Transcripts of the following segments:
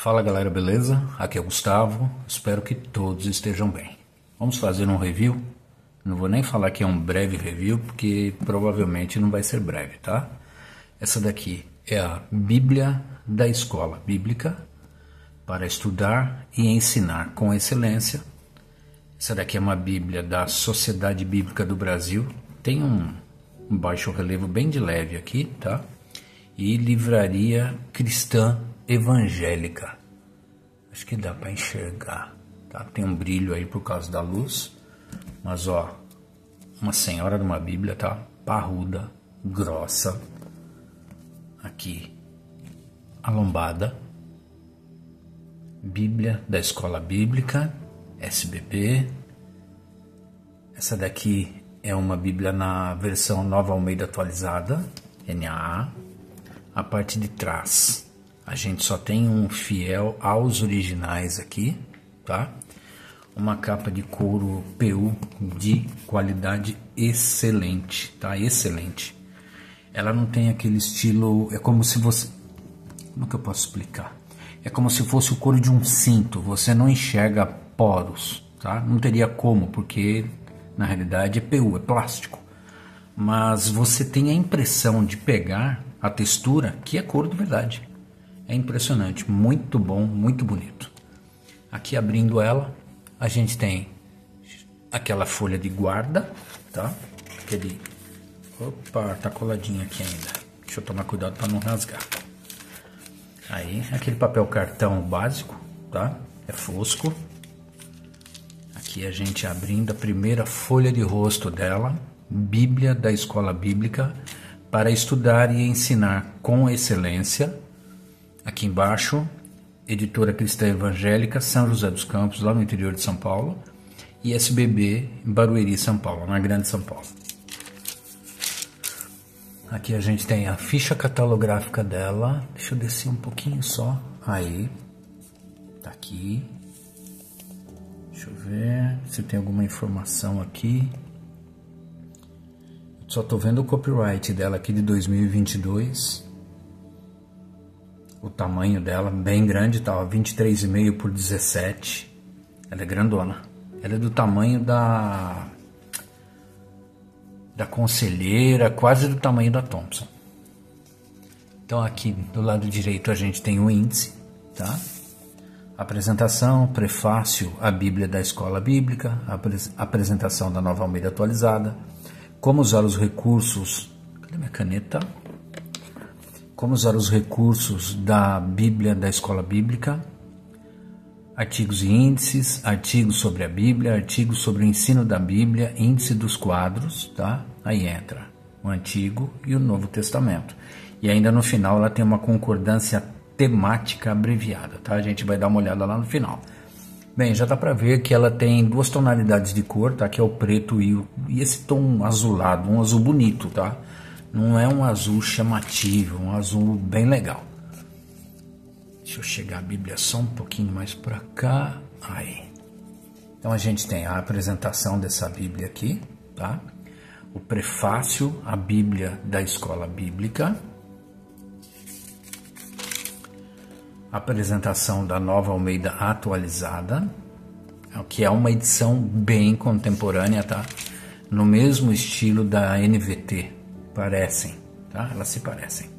Fala galera, beleza? Aqui é o Gustavo, espero que todos estejam bem. Vamos fazer um review? Não vou nem falar que é um breve review, porque provavelmente não vai ser breve, tá? Essa daqui é a Bíblia da Escola Bíblica para estudar e ensinar com excelência. Essa daqui é uma Bíblia da Sociedade Bíblica do Brasil, tem um baixo relevo bem de leve aqui, tá? E Livraria Cristã Evangélica. Acho que dá para enxergar, tá? Tem um brilho aí por causa da luz, mas ó, uma senhora de uma Bíblia, tá? Parruda, grossa. Aqui, a lombada. Bíblia da Escola Bíblica, SBB. Essa daqui é uma Bíblia na versão Nova Almeida Atualizada, NAA. A parte de trás, a gente só tem um fiel aos originais aqui, tá? Uma capa de couro PU de qualidade excelente, tá? Excelente. Ela não tem aquele estilo, é como se você... Como que eu posso explicar? É como se fosse o couro de um cinto, você não enxerga poros, tá? Não teria como, porque na realidade é PU, é plástico. Mas você tem a impressão de pegar a textura que é couro de verdade. É impressionante, muito bom, muito bonito. Aqui abrindo ela, a gente tem aquela folha de guarda, tá? Aquele... Opa, tá coladinho aqui ainda. Deixa eu tomar cuidado para não rasgar. Aí, aquele papel cartão básico, tá? É fosco. Aqui a gente abrindo a primeira folha de rosto dela, Bíblia da Escola Bíblica para estudar e ensinar com excelência. Aqui embaixo, Editora Cristã Evangélica, São José dos Campos, lá no interior de São Paulo, e SBB, em Barueri, São Paulo, na Grande São Paulo. Aqui a gente tem a ficha catalográfica dela. Deixa eu descer um pouquinho só. Aí, tá aqui. Deixa eu ver se tem alguma informação aqui. Só tô vendo o copyright dela aqui de 2022. O tamanho dela bem grande, tá? 23,5 por 17. Ela é grandona. Ela é do tamanho da Conselheira, quase do tamanho da Thompson. Então aqui do lado direito a gente tem o índice, tá? Apresentação, prefácio à Bíblia da Escola Bíblica, apresentação da Nova Almeida Atualizada, como usar os recursos... Cadê minha caneta? Como usar os recursos da Bíblia da Escola Bíblica, artigos e índices, artigos sobre a Bíblia, artigos sobre o ensino da Bíblia, índice dos quadros, tá? Aí entra o Antigo e o Novo Testamento. E ainda no final ela tem uma concordância temática abreviada, tá? A gente vai dar uma olhada lá no final. Bem, já dá para ver que ela tem duas tonalidades de cor, tá? Que é o preto e esse tom azulado, um azul bonito, tá? Não é um azul chamativo, um azul bem legal. Deixa eu chegar a Bíblia só um pouquinho mais para cá. Aí. Então a gente tem a apresentação dessa Bíblia aqui, tá? O prefácio à Bíblia da Escola Bíblica. Apresentação da Nova Almeida Atualizada, que é uma edição bem contemporânea, tá? No mesmo estilo da NVT, parecem, tá? Elas se parecem.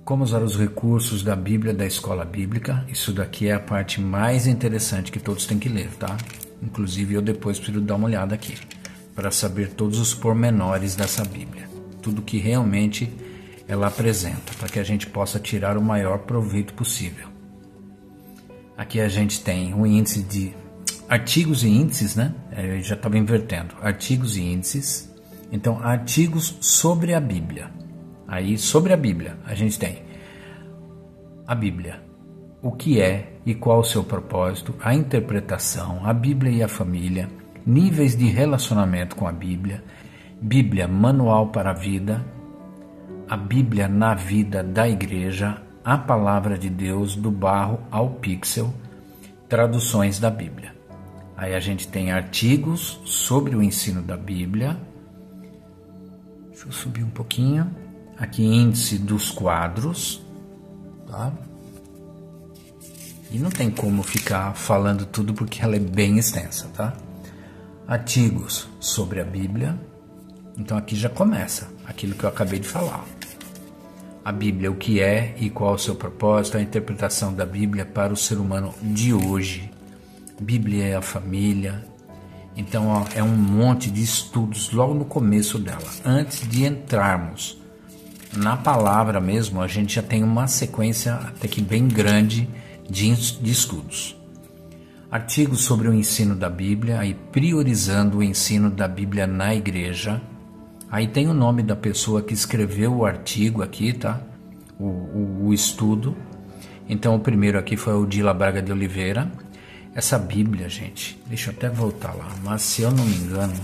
Como usar os recursos da Bíblia da Escola Bíblica, isso daqui é a parte mais interessante que todos têm que ler, tá? Inclusive eu depois preciso dar uma olhada aqui, para saber todos os pormenores dessa Bíblia, tudo que realmente ela apresenta, para que a gente possa tirar o maior proveito possível. Aqui a gente tem um índice de artigos e índices, né? Eu já estava invertendo, artigos e índices. Então, artigos sobre a Bíblia. Aí, sobre a Bíblia, a gente tem a Bíblia, o que é e qual o seu propósito, a interpretação, a Bíblia e a família, níveis de relacionamento com a Bíblia, Bíblia Manual para a Vida, a Bíblia na Vida da Igreja, a Palavra de Deus do barro ao pixel, traduções da Bíblia. Aí a gente tem artigos sobre o ensino da Bíblia. Deixa eu subir um pouquinho. Aqui índice dos quadros, tá? E não tem como ficar falando tudo porque ela é bem extensa, tá? Artigos sobre a Bíblia. Então aqui já começa aquilo que eu acabei de falar. A Bíblia, o que é e qual o seu propósito, a interpretação da Bíblia para o ser humano de hoje. Bíblia é a família. Então ó, é um monte de estudos logo no começo dela. Antes de entrarmos na palavra mesmo, a gente já tem uma sequência até que bem grande de estudos. Artigos sobre o ensino da Bíblia, aí priorizando o ensino da Bíblia na igreja. Aí tem o nome da pessoa que escreveu o artigo aqui, tá? O estudo. Então o primeiro aqui foi o Dila Braga de Oliveira. Essa Bíblia, gente, deixa eu até voltar lá, mas se eu não me engano,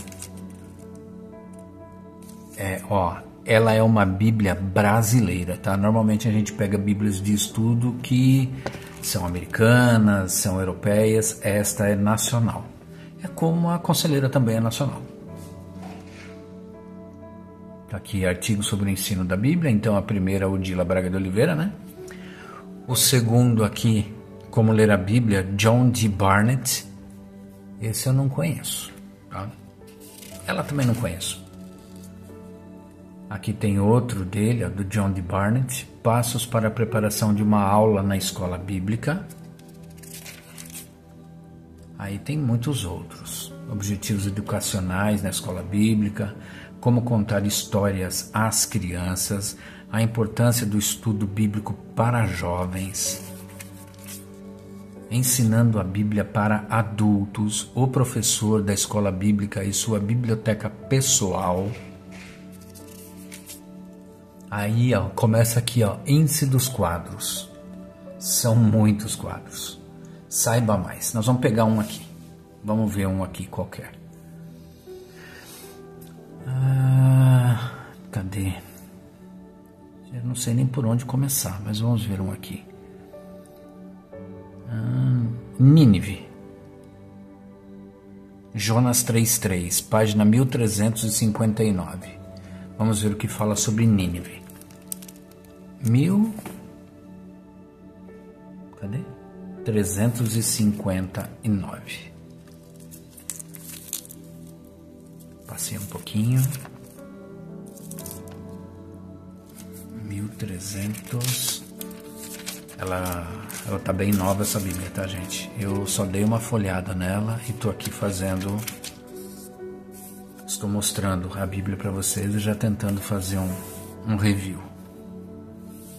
ela é uma Bíblia brasileira, tá? Normalmente a gente pega Bíblias de estudo que são americanas, são europeias, esta é nacional. É como a Conselheira também é nacional. Tá aqui artigo sobre o ensino da Bíblia, então a primeira é o Dila Braga de Oliveira, né? O segundo aqui, Como Ler a Bíblia, John D. Barnett. Esse eu não conheço, tá? Ela também não conheço. Aqui tem outro dele, do John D. Barnett, Passos para a Preparação de uma Aula na Escola Bíblica. Aí tem muitos outros. Objetivos educacionais na Escola Bíblica, como contar histórias às crianças, a importância do estudo bíblico para jovens, ensinando a Bíblia para adultos, o professor da escola bíblica e sua biblioteca pessoal. Aí, ó, começa aqui, ó, índice dos quadros. São muitos quadros. Saiba mais. Nós vamos pegar um aqui. Vamos ver um aqui qualquer. Cadê? Eu não sei nem por onde começar, mas vamos ver um aqui. Nínive. Jonas 3:3, página 1359. Vamos ver o que fala sobre Nínive. Cadê? 359. Passei um pouquinho. 1300. Ela tá bem nova essa Bíblia, tá, gente? Eu só dei uma folhada nela e tô aqui fazendo... Estou mostrando a Bíblia para vocês e já tentando fazer um review.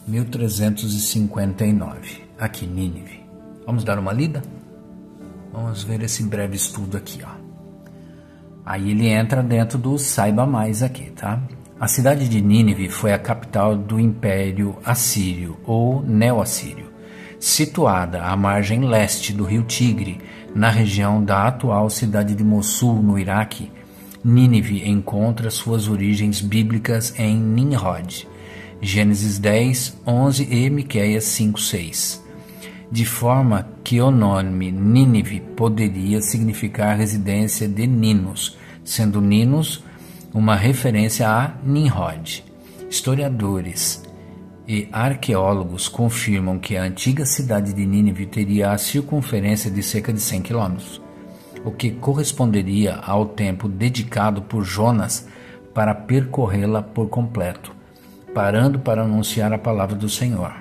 1359. Aqui, Nínive. Vamos dar uma lida? Vamos ver esse breve estudo aqui, ó. Aí ele entra dentro do Saiba Mais aqui, tá? A cidade de Nínive foi a capital do Império Assírio, ou Neo-Assírio, situada à margem leste do rio Tigre, na região da atual cidade de Mossul, no Iraque. Nínive encontra suas origens bíblicas em Nimrod, Gênesis 10, 11 e Miqueias 5, 6. De forma que o nome Nínive poderia significar residência de Ninos, sendo Ninos uma referência a Nimrod. Historiadores e arqueólogos confirmam que a antiga cidade de Nínive teria a circunferência de cerca de 100 quilômetros, o que corresponderia ao tempo dedicado por Jonas para percorrê-la por completo, parando para anunciar a palavra do Senhor.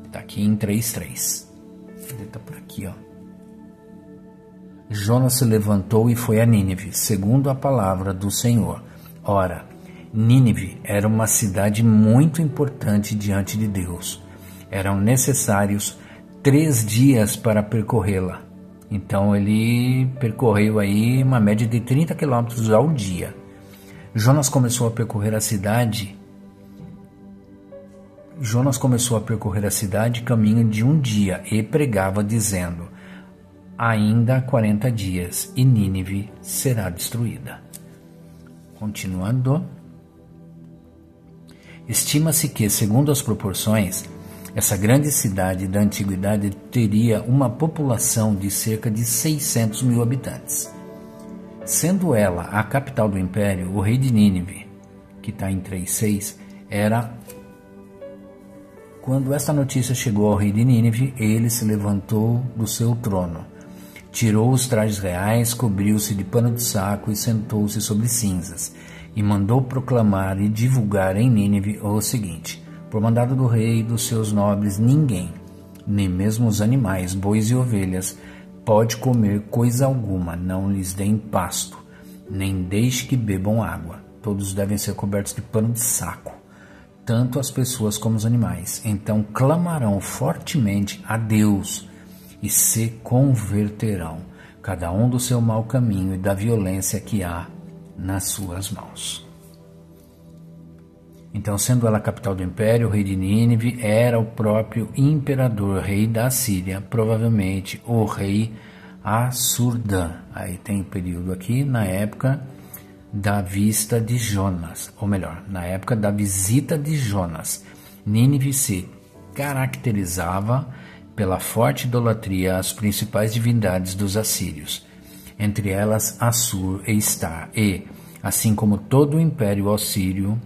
Está aqui em 3:3. Está por aqui, ó. Jonas se levantou e foi a Nínive, segundo a palavra do Senhor. Ora, Nínive era uma cidade muito importante diante de Deus. Eram necessários 3 dias para percorrê-la. Então ele percorreu aí uma média de 30 quilômetros ao dia. Jonas começou a percorrer a cidade caminho de um dia e pregava dizendo: ainda 40 dias e Nínive será destruída. Continuando, estima-se que, segundo as proporções, essa grande cidade da antiguidade teria uma população de cerca de 600 mil habitantes. Sendo ela a capital do império, o rei de Nínive, que está em 3:6, era Quando esta notícia chegou ao rei de Nínive, ele se levantou do seu trono, tirou os trajes reais, cobriu-se de pano de saco e sentou-se sobre cinzas, e mandou proclamar e divulgar em Nínive o seguinte: por mandado do rei e dos seus nobres, ninguém, nem mesmo os animais, bois e ovelhas, pode comer coisa alguma, não lhes deem pasto, nem deixe que bebam água. Todos devem ser cobertos de pano de saco, tanto as pessoas como os animais. Então clamarão fortemente a Deus e se converterão, cada um do seu mau caminho e da violência que há nas suas mãos. Então, sendo ela a capital do império, o rei de Nínive era o próprio imperador, rei da Síria, provavelmente o rei Assurdã. Aí tem um período aqui, na época da vista de Jonas, ou melhor, na época da visita de Jonas. Nínive se caracterizava pela forte idolatria às principais divindades dos assírios, entre elas Assur e Star, e, assim como todo o império assírio,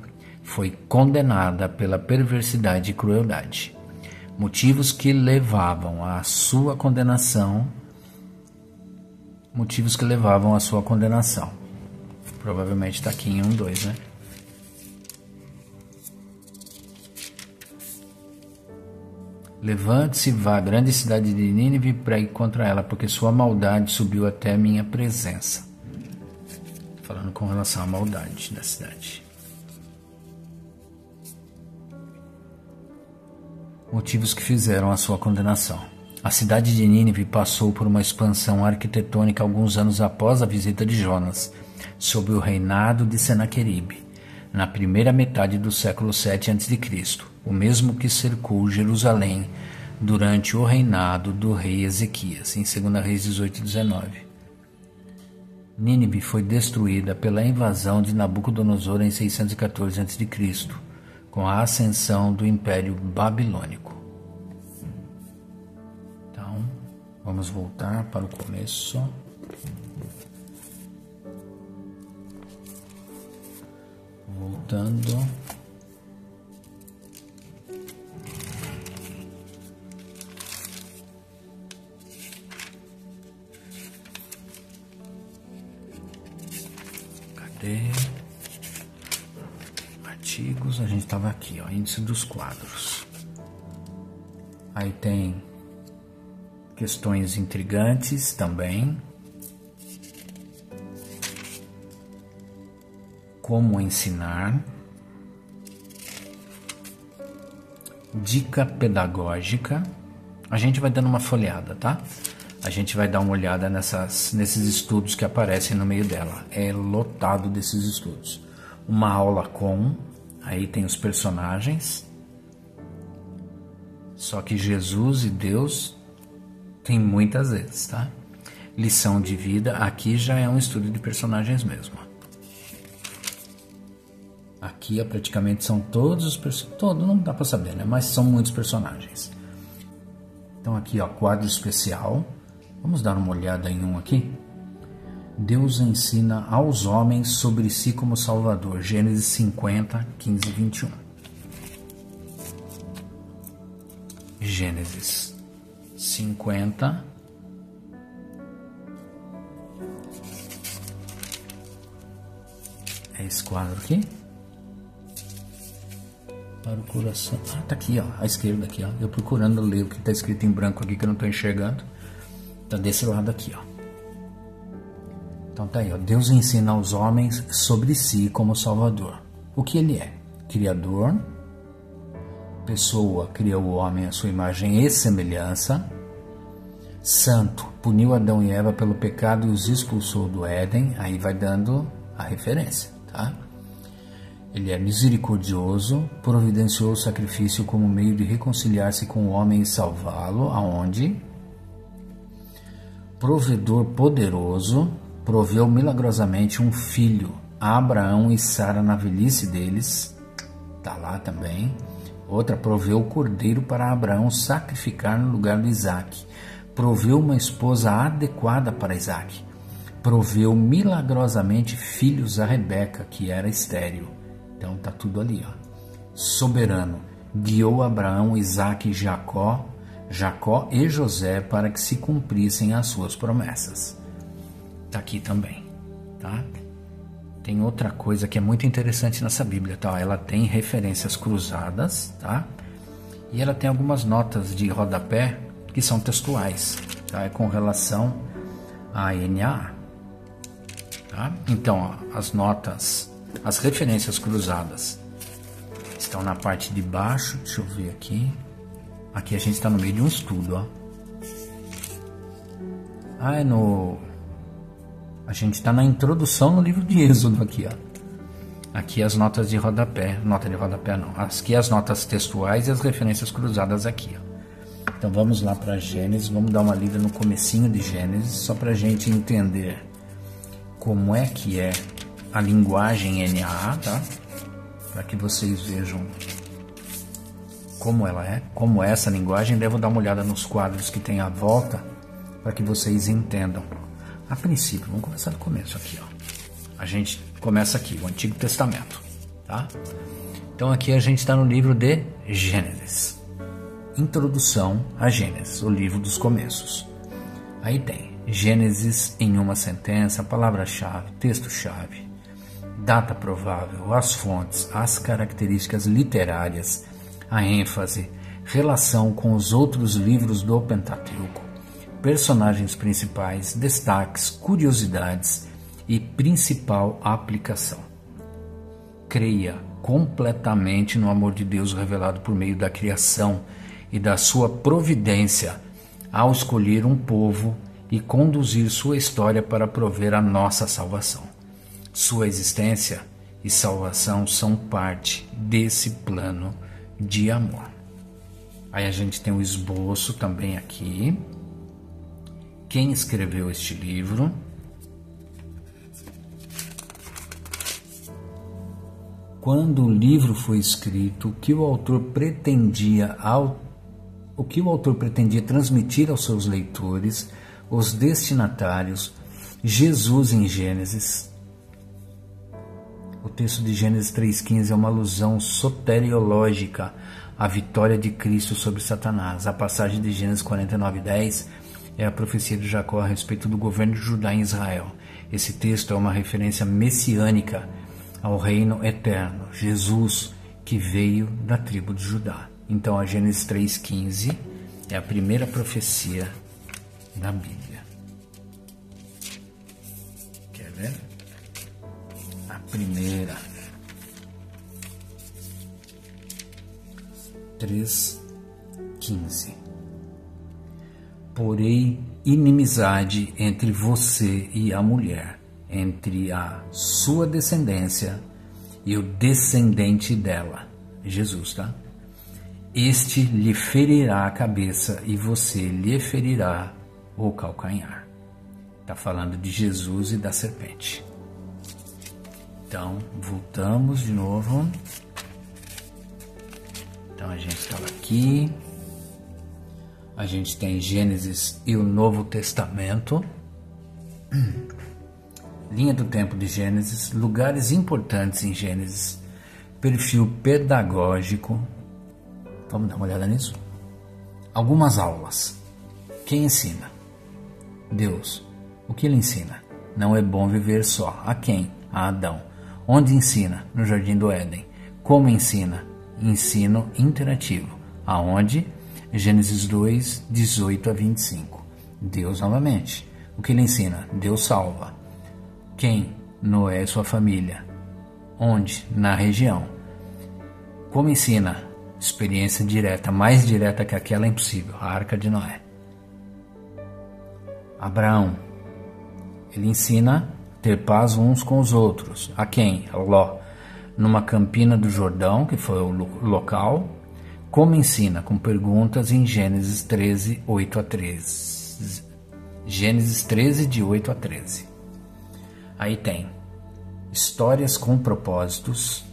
foi condenada pela perversidade e crueldade. Motivos que levavam à sua condenação. Provavelmente está aqui em 1:2, né? Levante-se, vá à grande cidade de Nínive e pregue contra ela, porque sua maldade subiu até minha presença. Falando com relação à maldade da cidade. Motivos que fizeram a sua condenação. A cidade de Nínive passou por uma expansão arquitetônica alguns anos após a visita de Jonas, sob o reinado de Senaqueribe, na primeira metade do século 7 a.C., o mesmo que cercou Jerusalém durante o reinado do rei Ezequias, em 2 Reis 18:19. Nínive foi destruída pela invasão de Nabucodonosor em 614 a.C., com a ascensão do Império Babilônico. Então, vamos voltar para o começo. Voltando. Cadê? Artigos, a gente estava aqui, ó, índice dos quadros. Aí tem questões intrigantes também. Como ensinar. Dica pedagógica. A gente vai dando uma folheada, tá? A gente vai dar uma olhada nesses estudos que aparecem no meio dela. É lotado desses estudos. Uma aula com, aí tem os personagens. Só que Jesus e Deus tem muitas vezes, tá? Lição de vida, aqui já é um estudo de personagens mesmo. Aqui praticamente são todos os personagens, todo não dá para saber, né? Mas são muitos personagens. Então aqui, ó, quadro especial. Vamos dar uma olhada em um aqui. Deus ensina aos homens sobre si como Salvador. Gênesis 50, 15 e 21. Gênesis 50. É esse quadro aqui. Para o coração. Ah, tá aqui, ó, à esquerda aqui, ó. Eu procurando ler o que está escrito em branco aqui que eu não estou enxergando. Tá desse lado aqui, ó. Então tá aí, ó. Deus ensina aos homens sobre si como Salvador. O que ele é? Criador. Pessoa, criou o homem à sua imagem e semelhança. Santo, puniu Adão e Eva pelo pecado e os expulsou do Éden. Aí vai dando a referência, tá? Ele é misericordioso, providenciou o sacrifício como meio de reconciliar-se com o homem e salvá-lo, aonde? Provedor poderoso, proveu milagrosamente um filho a Abraão e Sara na velhice deles, tá lá também. Outra, proveu o cordeiro para Abraão sacrificar no lugar de Isaque. Proveu uma esposa adequada para Isaque. Proveu milagrosamente filhos a Rebeca, que era estéril. Então tá tudo ali, ó. Soberano, guiou Abraão, Isaque e Jacó e José para que se cumprissem as suas promessas. Está aqui também, tá? Tem outra coisa que é muito interessante nessa Bíblia, tá? Ela tem referências cruzadas, tá? E ela tem algumas notas de rodapé que são textuais, tá? É com relação a NAA, tá? Então, ó, as notas, as referências cruzadas estão na parte de baixo. Deixa eu ver aqui. Aqui a gente está no meio de um estudo, ó. A gente está na introdução no livro de Êxodo aqui, ó. Aqui as notas de rodapé, nota de rodapé não. Aqui as notas textuais e as referências cruzadas aqui, ó. Então vamos lá para Gênesis, vamos dar uma lida no comecinho de Gênesis, só para a gente entender como é que é a linguagem NAA, tá? Para que vocês vejam como ela é, como é essa linguagem. Devo dar uma olhada nos quadros que tem à volta para que vocês entendam. A princípio, vamos começar do começo aqui, ó. A gente começa aqui, o Antigo Testamento, tá? Então aqui a gente está no livro de Gênesis. Introdução a Gênesis, o livro dos começos. Aí tem Gênesis em uma sentença, palavra-chave, texto-chave, data provável, as fontes, as características literárias, a ênfase, relação com os outros livros do Pentateuco, personagens principais, destaques, curiosidades e principal aplicação. Creia completamente no amor de Deus revelado por meio da criação e da sua providência ao escolher um povo e conduzir sua história para prover a nossa salvação. Sua existência e salvação são parte desse plano de amor. Aí a gente tem o esboço também aqui. Quem escreveu este livro? Quando o livro foi escrito, o que o autor pretendia transmitir aos seus leitores, os destinatários, Jesus em Gênesis. O texto de Gênesis 3,15 é uma alusão soteriológica à vitória de Cristo sobre Satanás. A passagem de Gênesis 49,10 é a profecia de Jacó a respeito do governo de Judá em Israel. Esse texto é uma referência messiânica ao reino eterno, Jesus, que veio da tribo de Judá. Então a Gênesis 3,15 é a primeira profecia da Bíblia. Quer ver? A primeira. 3,15. Porém, inimizade entre você e a mulher, entre a sua descendência e o descendente dela, Jesus, tá? Este lhe ferirá a cabeça e você lhe ferirá o calcanhar. Está falando de Jesus e da serpente. Então, voltamos de novo. Então, a gente estava aqui. A gente tem Gênesis e o Novo Testamento. Linha do tempo de Gênesis. Lugares importantes em Gênesis. Perfil pedagógico. Vamos dar uma olhada nisso? Algumas aulas. Quem ensina? Deus. O que ele ensina? Não é bom viver só. A quem? A Adão. Onde ensina? No Jardim do Éden. Como ensina? Ensino interativo. Aonde? Gênesis 2, 18 a 25. Deus novamente. O que ele ensina? Deus salva. Quem? Noé e sua família. Onde? Na região. Como ensina? Experiência direta, mais direta que aquela é impossível. A Arca de Noé. Abraão. Ele ensina ter paz uns com os outros. A quem? A Ló. Numa campina do Jordão, que foi o local. Como ensina? Com perguntas em Gênesis 13, 8 a 13. Gênesis 13, de 8 a 13. Aí tem histórias com propósitos.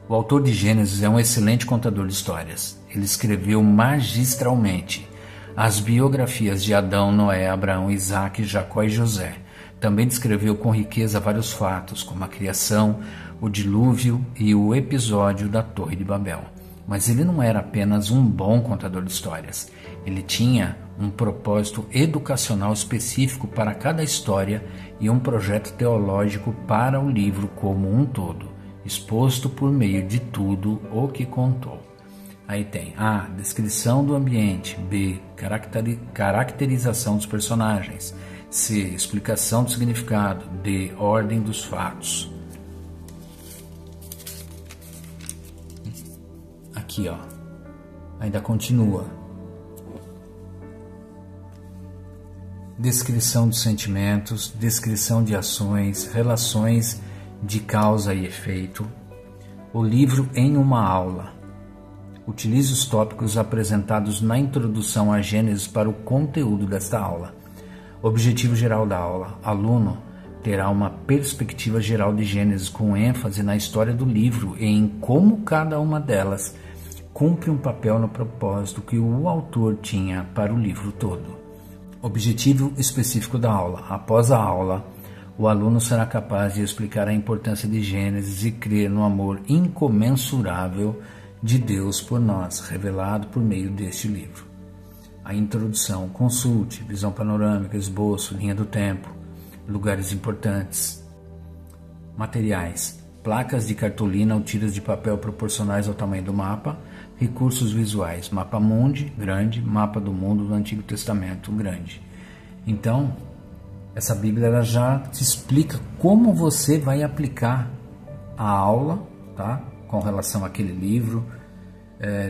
O autor de Gênesis é um excelente contador de histórias. Ele escreveu magistralmente as biografias de Adão, Noé, Abraão, Isaque, Jacó e José. Também descreveu com riqueza vários fatos, como a criação, o dilúvio e o episódio da Torre de Babel. Mas ele não era apenas um bom contador de histórias. Ele tinha um propósito educacional específico para cada história e um projeto teológico para o livro como um todo, exposto por meio de tudo o que contou. Aí tem A. Descrição do ambiente. B. Caracterização dos personagens. C. Explicação do significado. D. Ordem dos fatos. Aqui, ó. Ainda continua. Descrição dos sentimentos, descrição de ações, relações de causa e efeito. O livro em uma aula. Utilize os tópicos apresentados na introdução a Gênesis para o conteúdo desta aula. Objetivo geral da aula. Aluno terá uma perspectiva geral de Gênesis com ênfase na história do livro e em como cada uma delas cumpre um papel no propósito que o autor tinha para o livro todo. Objetivo específico da aula. Após a aula, o aluno será capaz de explicar a importância de Gênesis e crer no amor incomensurável de Deus por nós, revelado por meio deste livro. A introdução. Consulte, visão panorâmica, esboço, linha do tempo, lugares importantes. Materiais. Placas de cartolina ou tiras de papel proporcionais ao tamanho do mapa. Recursos visuais. Mapa mundi, grande. Mapa do mundo do Antigo Testamento, grande. Então, essa Bíblia ela já te explica como você vai aplicar a aula, tá? Com relação àquele livro,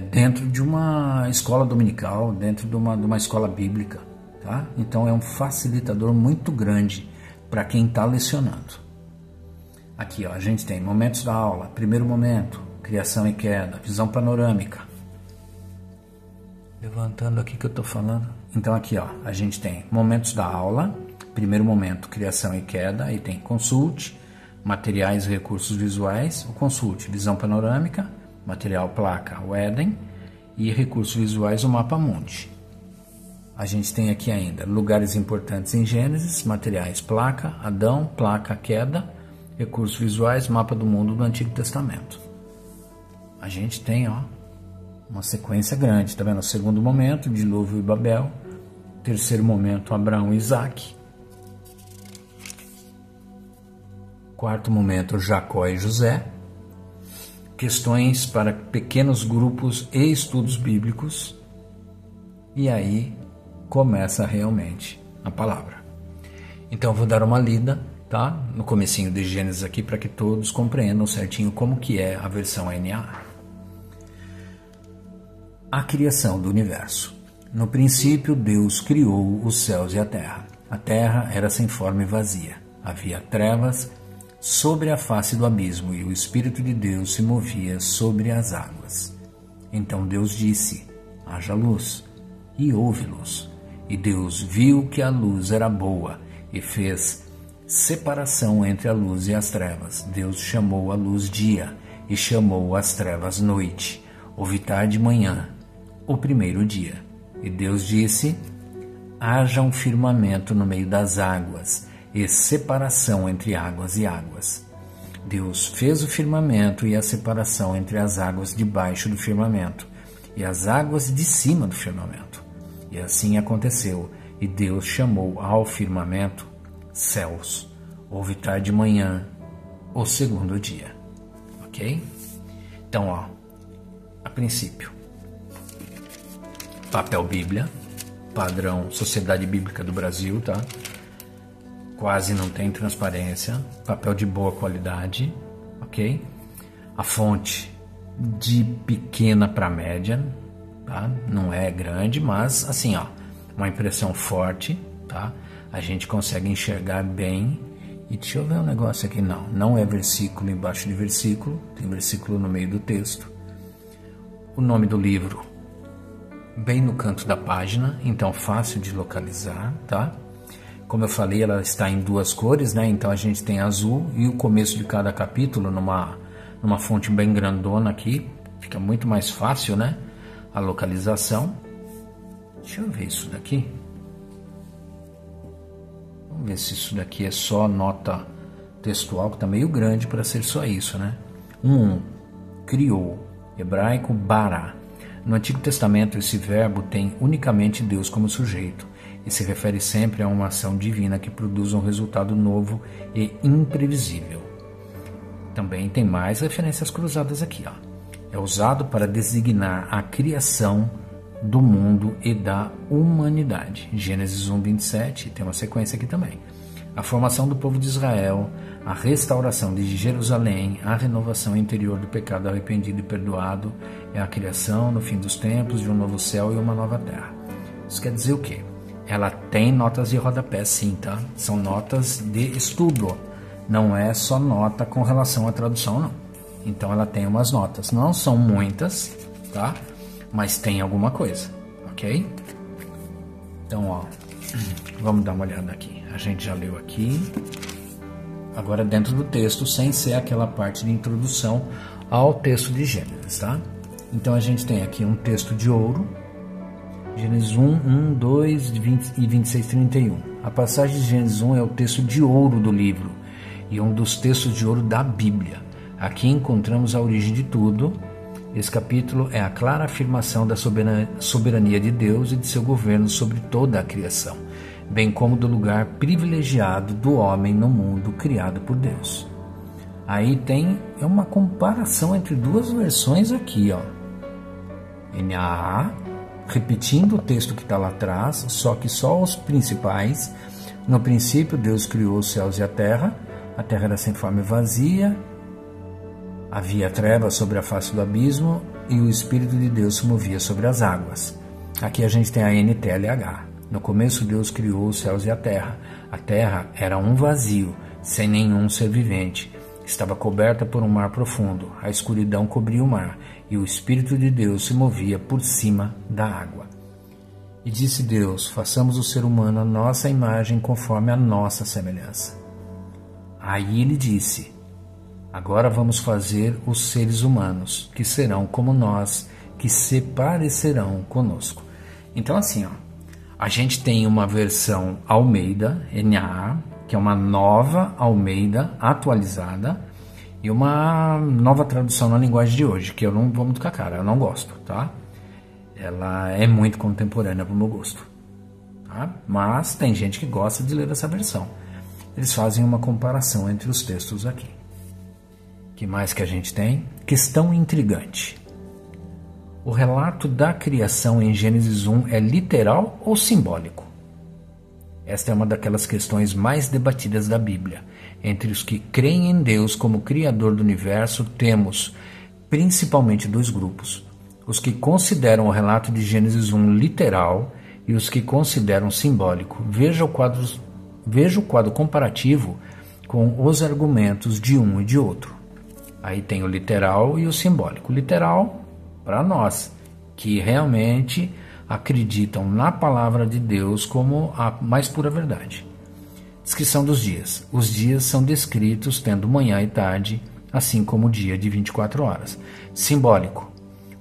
dentro de uma escola dominical, dentro de uma escola bíblica, tá? Então é um facilitador muito grande para quem está lecionando. Aqui, ó, a gente tem momentos da aula. Primeiro momento, criação e queda, visão panorâmica. Levantando aqui que eu estou falando. Então aqui, ó, a gente tem momentos da aula. Primeiro momento, criação e queda. Aí tem consulte, materiais e recursos visuais. O consulte, visão panorâmica. Material, placa, o Éden. E recursos visuais, o mapa mundi. A gente tem aqui ainda lugares importantes em Gênesis. Materiais, placa, Adão, placa, queda. Recursos visuais, mapa do mundo do Antigo Testamento. A gente tem, ó, uma sequência grande, tá vendo? O segundo momento, dilúvio e Babel. Terceiro momento, Abraão e Isaac. Quarto momento, Jacó e José. Questões para pequenos grupos e estudos bíblicos. E aí começa realmente a palavra. Então eu vou dar uma lida, tá? No comecinho de Gênesis aqui para que todos compreendam certinho como que é a versão NAA. A criação do universo. No princípio, Deus criou os céus e a terra. A terra era sem forma e vazia. Havia trevas sobre a face do abismo e o Espírito de Deus se movia sobre as águas. Então Deus disse: haja luz, e houve luz. E Deus viu que a luz era boa e fez separação entre a luz e as trevas. Deus chamou a luz dia e chamou as trevas noite. Houve tarde e manhã, o primeiro dia. E Deus disse: haja um firmamento no meio das águas e separação entre águas e águas. Deus fez o firmamento e a separação entre as águas debaixo do firmamento e as águas de cima do firmamento. E assim aconteceu. E Deus chamou ao firmamento céus. Houve tarde e manhã, o segundo dia. Ok? Então, ó, a princípio, papel Bíblia, padrão Sociedade Bíblica do Brasil, tá? Quase não tem transparência, papel de boa qualidade, ok? A fonte de pequena para média, tá? Não é grande, mas assim, ó, uma impressão forte, tá? A gente consegue enxergar bem. E deixa eu ver um negócio aqui, não é versículo embaixo de versículo, tem versículo no meio do texto. O nome do livro, bem no canto da página, então fácil de localizar, tá? Como eu falei, ela está em duas cores, né? Então a gente tem azul e o começo de cada capítulo numa fonte bem grandona aqui, fica muito mais fácil, né? A localização. Deixa eu ver isso daqui. Vamos ver se isso daqui é só nota textual que está meio grande para ser só isso, né? 1. Criou, hebraico bara. No Antigo Testamento, esse verbo tem unicamente Deus como sujeito e se refere sempre a uma ação divina que produz um resultado novo e imprevisível. Também tem mais referências cruzadas aqui, ó. É usado para designar a criação do mundo e da humanidade. Gênesis 1:27, tem uma sequência aqui também. A formação do povo de Israel, a restauração de Jerusalém, a renovação interior do pecado arrependido e perdoado, é a criação, no fim dos tempos, de um novo céu e uma nova terra. Isso quer dizer o quê? Ela tem notas de rodapé, sim, tá? São notas de estudo. Não é só nota com relação à tradução, não. Então ela tem umas notas. Não são muitas, tá? Mas tem alguma coisa, ok? Então, ó, vamos dar uma olhada aqui. A gente já leu aqui. Agora dentro do texto, sem ser aquela parte de introdução ao texto de Gênesis, tá? Então a gente tem aqui um texto de ouro, Gênesis 1, 2 e 26, 31. A passagem de Gênesis 1 é o texto de ouro do livro e um dos textos de ouro da Bíblia. Aqui encontramos a origem de tudo. Esse capítulo é a clara afirmação da soberania de Deus e de seu governo sobre toda a criação, bem como do lugar privilegiado do homem no mundo criado por Deus. Aí tem uma comparação entre duas versões aqui, ó. NAA, repetindo o texto que está lá atrás, só que só os principais. No princípio, Deus criou os céus e a terra era sem forma e vazia, havia trevas sobre a face do abismo e o Espírito de Deus se movia sobre as águas. Aqui a gente tem a NTLH. No começo Deus criou os céus e a terra. A terra era um vazio, sem nenhum ser vivente. Estava coberta por um mar profundo. A escuridão cobria o mar, e o Espírito de Deus se movia por cima da água. E disse Deus: façamos o ser humano à nossa imagem, conforme a nossa semelhança. Aí ele disse: agora vamos fazer os seres humanos, que serão como nós, que se parecerão conosco. Então assim, ó, a gente tem uma versão Almeida, NAA, que é uma nova Almeida atualizada, e uma nova tradução na linguagem de hoje, que eu não vou muito com a cara, eu não gosto, tá? Ela é muito contemporânea para o meu gosto, tá? Mas tem gente que gosta de ler essa versão. Eles fazem uma comparação entre os textos aqui. O que mais que a gente tem? Questão intrigante. O relato da criação em Gênesis 1 é literal ou simbólico? Esta é uma daquelas questões mais debatidas da Bíblia. Entre os que creem em Deus como Criador do universo, temos principalmente dois grupos: os que consideram o relato de Gênesis 1 literal e os que consideram simbólico. Veja o quadro comparativo com os argumentos de um e de outro. Aí tem o literal e o simbólico. Literal, para nós, que realmente acreditam na palavra de Deus como a mais pura verdade. Descrição dos dias. Os dias são descritos tendo manhã e tarde, assim como o dia de 24 horas. Simbólico.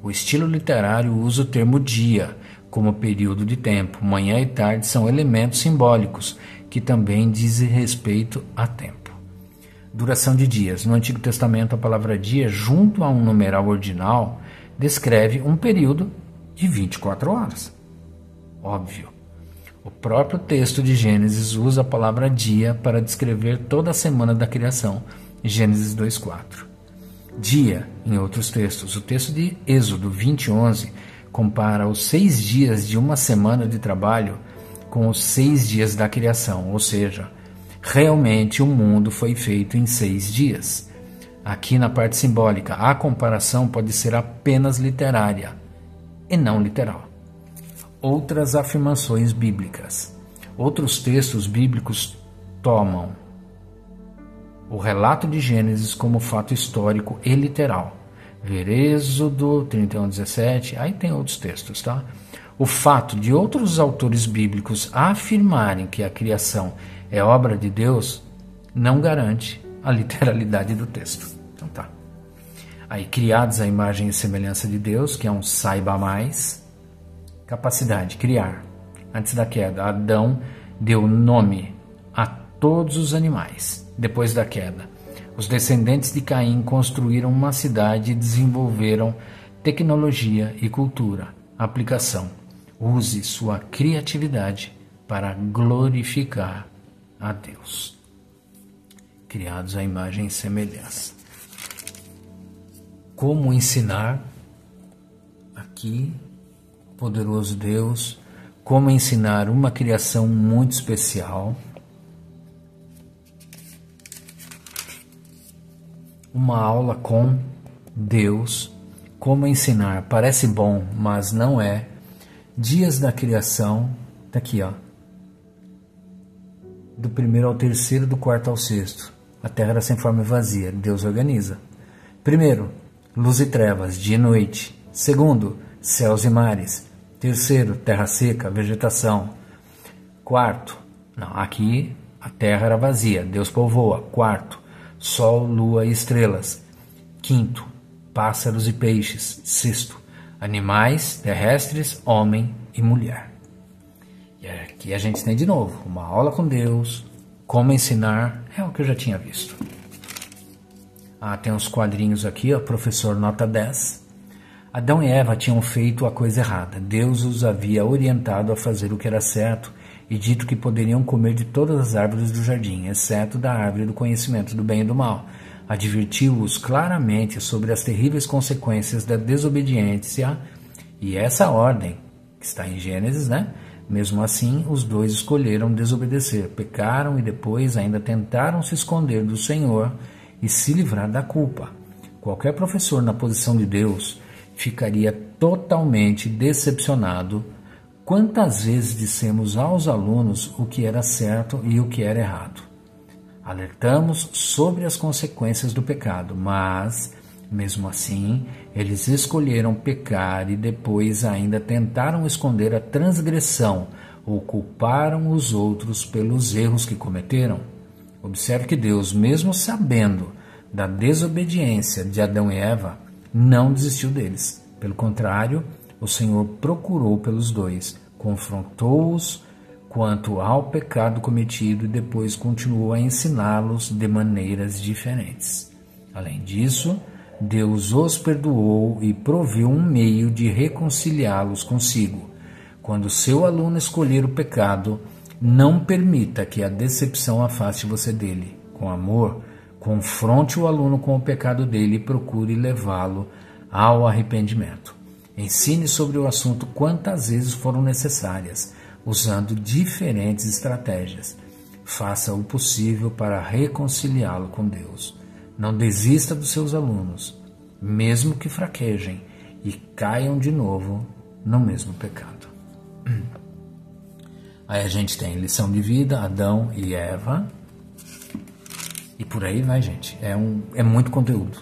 O estilo literário usa o termo dia como período de tempo. Manhã e tarde são elementos simbólicos que também dizem respeito a tempo. Duração de dias. No Antigo Testamento, a palavra dia, junto a um numeral ordinal, descreve um período de 24 horas. Óbvio. O próprio texto de Gênesis usa a palavra dia para descrever toda a semana da criação. Gênesis 2:4. Dia, em outros textos. O texto de Êxodo 20:11 compara os 6 dias de uma semana de trabalho com os 6 dias da criação, ou seja, realmente o mundo foi feito em 6 dias. Aqui na parte simbólica, a comparação pode ser apenas literária e não literal. Outras afirmações bíblicas. Outros textos bíblicos tomam o relato de Gênesis como fato histórico e literal. Ver Êxodo 31:17, aí tem outros textos, tá? O fato de outros autores bíblicos afirmarem que a criação é obra de Deus não garante a literalidade do texto. Então tá. Aí, criados à imagem e semelhança de Deus, que é um saiba mais. Capacidade, criar. Antes da queda, Adão deu nome a todos os animais. depois da queda. Os descendentes de Caim construíram uma cidade e desenvolveram tecnologia e cultura. Aplicação: use sua criatividade para glorificar a Deus. Criados à imagem e semelhança. Como ensinar? Aqui, poderoso Deus, como ensinar uma criação muito especial. Uma aula com Deus. Como ensinar? Parece bom, mas não é. Dias da criação. Tá aqui, ó. Do 1º ao 3º, do 4º ao 6º. A terra era sem forma e vazia. Deus organiza. 1º, luz e trevas, dia e noite. 2º, céus e mares. 3º, terra seca, vegetação. 4º, não, aqui a terra era vazia. Deus povoa. 4º, sol, lua e estrelas. 5º, pássaros e peixes. 6º, animais terrestres, homem e mulher. E aqui a gente tem de novo uma aula com Deus, como ensinar, é o que eu já tinha visto. Tem uns quadrinhos aqui, ó, professor nota 10. Adão e Eva tinham feito a coisa errada. Deus os havia orientado a fazer o que era certo e dito que poderiam comer de todas as árvores do jardim, exceto da árvore do conhecimento do bem e do mal. Advertiu-os claramente sobre as terríveis consequências da desobediência e essa ordem, que está em Gênesis, né? Mesmo assim, os dois escolheram desobedecer, pecaram e depois ainda tentaram se esconder do Senhor e se livrar da culpa. Qualquer professor na posição de Deus ficaria totalmente decepcionado. Quantas vezes dissemos aos alunos o que era certo e o que era errado? Alertamos sobre as consequências do pecado, mas, mesmo assim, eles escolheram pecar e depois ainda tentaram esconder a transgressão ou culparam os outros pelos erros que cometeram. Observe que Deus, mesmo sabendo da desobediência de Adão e Eva, não desistiu deles. Pelo contrário, o Senhor procurou pelos dois, confrontou-os quanto ao pecado cometido e depois continuou a ensiná-los de maneiras diferentes. Além disso, Deus os perdoou e proveu um meio de reconciliá-los consigo. Quando seu aluno escolher o pecado, não permita que a decepção afaste você dele. Com amor, confronte o aluno com o pecado dele e procure levá-lo ao arrependimento. Ensine sobre o assunto quantas vezes foram necessárias, usando diferentes estratégias. Faça o possível para reconciliá-lo com Deus. Não desista dos seus alunos, mesmo que fraquejem e caiam de novo no mesmo pecado. Aí a gente tem lição de vida, Adão e Eva. E por aí vai, gente. É muito conteúdo.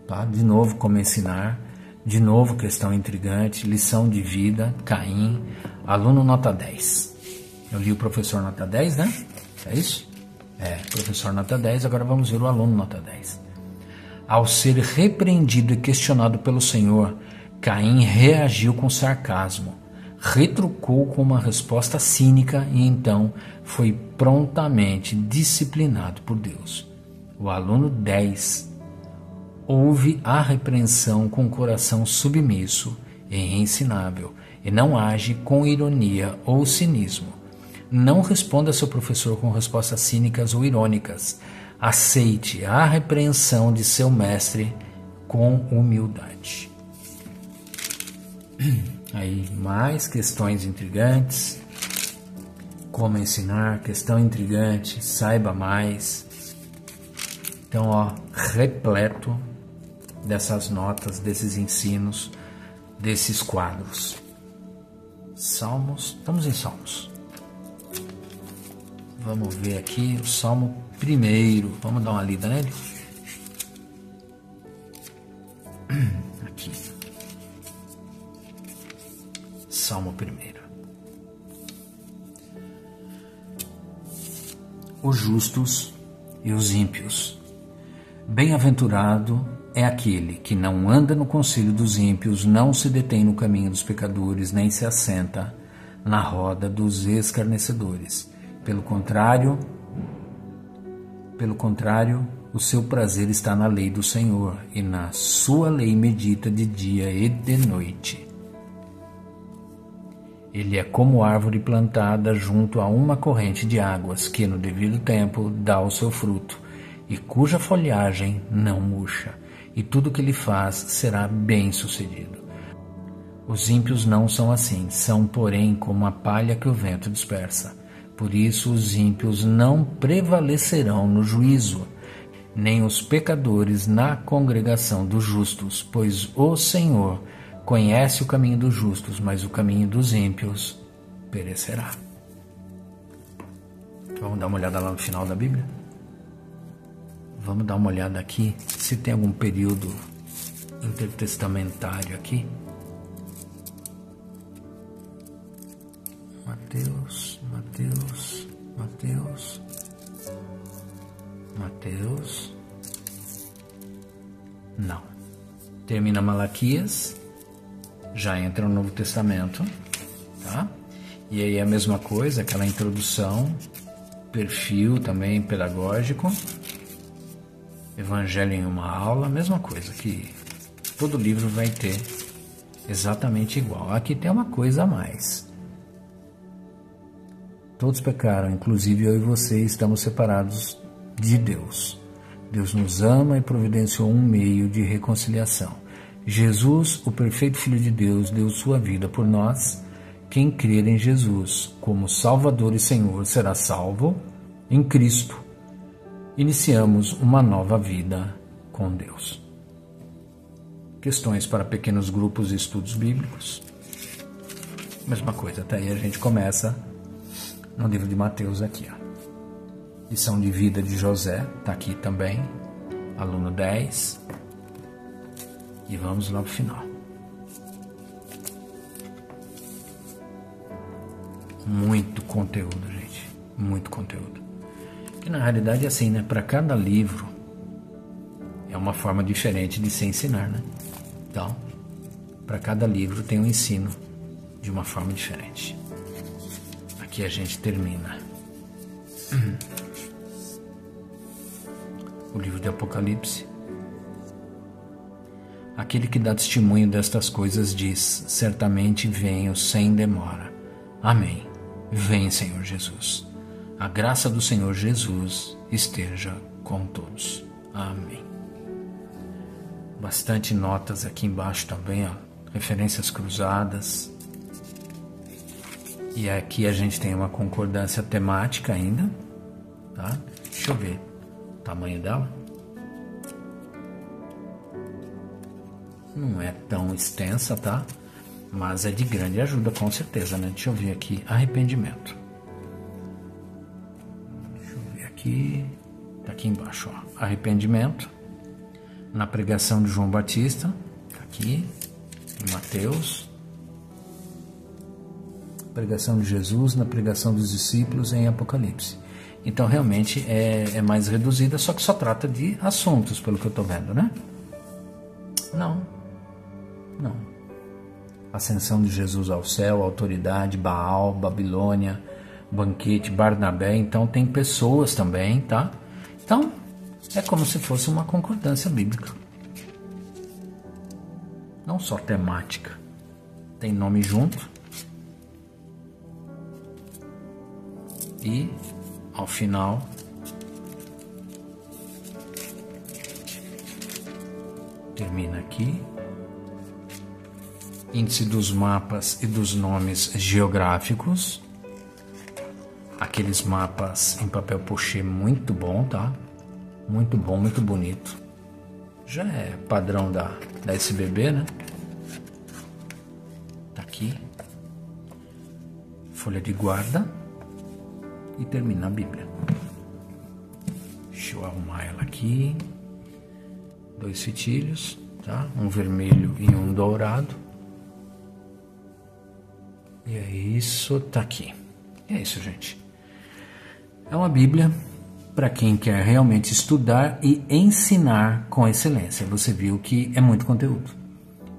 Tá? De novo, como ensinar. De novo, questão intrigante. Lição de vida, Caim. Aluno nota 10. Eu li o professor nota 10, né? É isso? Professor nota 10. Agora vamos ver o aluno nota 10. Ao ser repreendido e questionado pelo Senhor, Caim reagiu com sarcasmo. Retrucou com uma resposta cínica e então foi prontamente disciplinado por Deus. O aluno 10 ouve a repreensão com o coração submisso e ensinável e não age com ironia ou cinismo. Não responda a seu professor com respostas cínicas ou irônicas. Aceite a repreensão de seu mestre com humildade. Aí, mais questões intrigantes. Como ensinar, questão intrigante, saiba mais. Então, ó, repleto dessas notas, desses ensinos, desses quadros. Salmos, estamos em Salmos. Vamos ver aqui o Salmo 1º, vamos dar uma lida nele? Aqui. Salmo 1º. Os justos e os ímpios. Bem-aventurado é aquele que não anda no conselho dos ímpios, não se detém no caminho dos pecadores, nem se assenta na roda dos escarnecedores. Pelo contrário, Pelo contrário, o seu prazer está na lei do Senhor, e na sua lei medita de dia e de noite. Ele é como árvore plantada junto a uma corrente de águas, que no devido tempo dá o seu fruto, e cuja folhagem não murcha, e tudo que ele faz será bem-sucedido. Os ímpios não são assim, são, porém, como a palha que o vento dispersa. Por isso os ímpios não prevalecerão no juízo, nem os pecadores na congregação dos justos, pois o Senhor conhece o caminho dos justos, mas o caminho dos ímpios perecerá. Vamos dar uma olhada lá no final da Bíblia? Vamos dar uma olhada aqui, se tem algum período intertestamentário aqui. Mateus. Não. Termina Malaquias, já entra no Novo Testamento, tá? E aí é a mesma coisa, aquela introdução, perfil também pedagógico, Evangelho em uma aula, mesma coisa, que todo livro vai ter exatamente igual. Aqui tem uma coisa a mais. Todos pecaram, inclusive eu e você estamos separados de Deus. Deus nos ama e providenciou um meio de reconciliação. Jesus, o perfeito Filho de Deus, deu sua vida por nós. Quem crer em Jesus como Salvador e Senhor será salvo em Cristo. Iniciamos uma nova vida com Deus. Questões para pequenos grupos e estudos bíblicos. Mesma coisa, até aí a gente começa no livro de Mateus aqui, ó. Lição de vida de José, está aqui também, aluno 10. E vamos lá para o final. Muito conteúdo, gente, muito conteúdo. Que na realidade é assim, né? Para cada livro é uma forma diferente de se ensinar, né? Então, para cada livro tem um ensino de uma forma diferente. Aqui a gente termina o livro de Apocalipse. Aquele que dá testemunho destas coisas diz: certamente venho sem demora. Amém. Vem, Senhor Jesus. A graça do Senhor Jesus esteja com todos. Amém. Bastante notas aqui embaixo também, ó, referências cruzadas. E aqui a gente tem uma concordância temática ainda, tá? Deixa eu ver o tamanho dela. Não é tão extensa, tá? Mas é de grande ajuda, com certeza, né? Deixa eu ver aqui, arrependimento. Deixa eu ver aqui, tá aqui embaixo, ó. Arrependimento, na pregação de João Batista, tá aqui, em Mateus. Pregação de Jesus, na pregação dos discípulos, em Apocalipse. Então, realmente, é mais reduzida, só que só trata de assuntos, pelo que eu tô vendo, né? Não. Ascensão de Jesus ao céu, autoridade, Baal, Babilônia, banquete, Barnabé. Então tem pessoas também, tá? Então é como se fosse uma concordância bíblica. Não só temática. Tem nome junto. E ao final termina aqui. Índice dos mapas e dos nomes geográficos. Aqueles mapas em papel pochê muito bom, tá? Muito bom, muito bonito. Já é padrão da SBB, né? Tá aqui. Folha de guarda. E termina a Bíblia. Deixa eu arrumar ela aqui. 2 fitilhos, tá? Um vermelho e um dourado. E é isso, tá aqui. E é isso, gente. É uma Bíblia para quem quer realmente estudar e ensinar com excelência. Você viu que é muito conteúdo.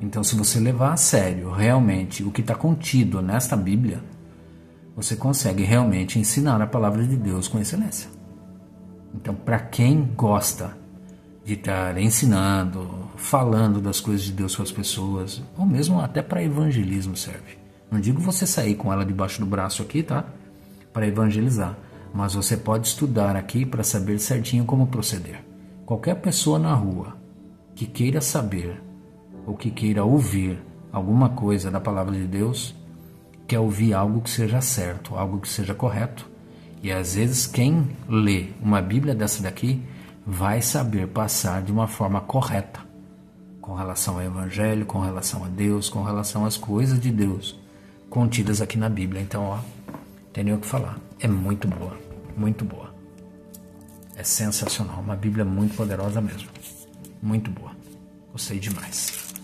Então, se você levar a sério realmente o que está contido nesta Bíblia, você consegue realmente ensinar a palavra de Deus com excelência. Então, para quem gosta de estar ensinando, falando das coisas de Deus com as pessoas, ou mesmo até para evangelismo serve. Não digo você sair com ela debaixo do braço aqui, tá? Para evangelizar. Mas você pode estudar aqui para saber certinho como proceder. Qualquer pessoa na rua que queira saber ou que queira ouvir alguma coisa da palavra de Deus, quer ouvir algo que seja certo, algo que seja correto. E às vezes quem lê uma Bíblia dessa daqui vai saber passar de uma forma correta com relação ao Evangelho, com relação a Deus, com relação às coisas de Deus contidas aqui na Bíblia. Então, ó, tem nem o que falar. É muito boa, muito boa. É sensacional, uma Bíblia muito poderosa mesmo. Muito boa. Gostei demais.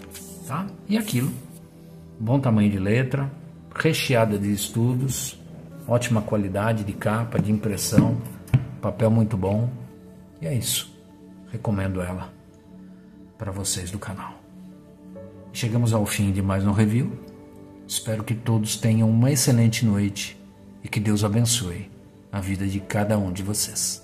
Tá? E aquilo, bom tamanho de letra, recheada de estudos, ótima qualidade de capa, de impressão, papel muito bom. E é isso. Recomendo ela para vocês do canal. Chegamos ao fim de mais um review. Espero que todos tenham uma excelente noite e que Deus abençoe a vida de cada um de vocês.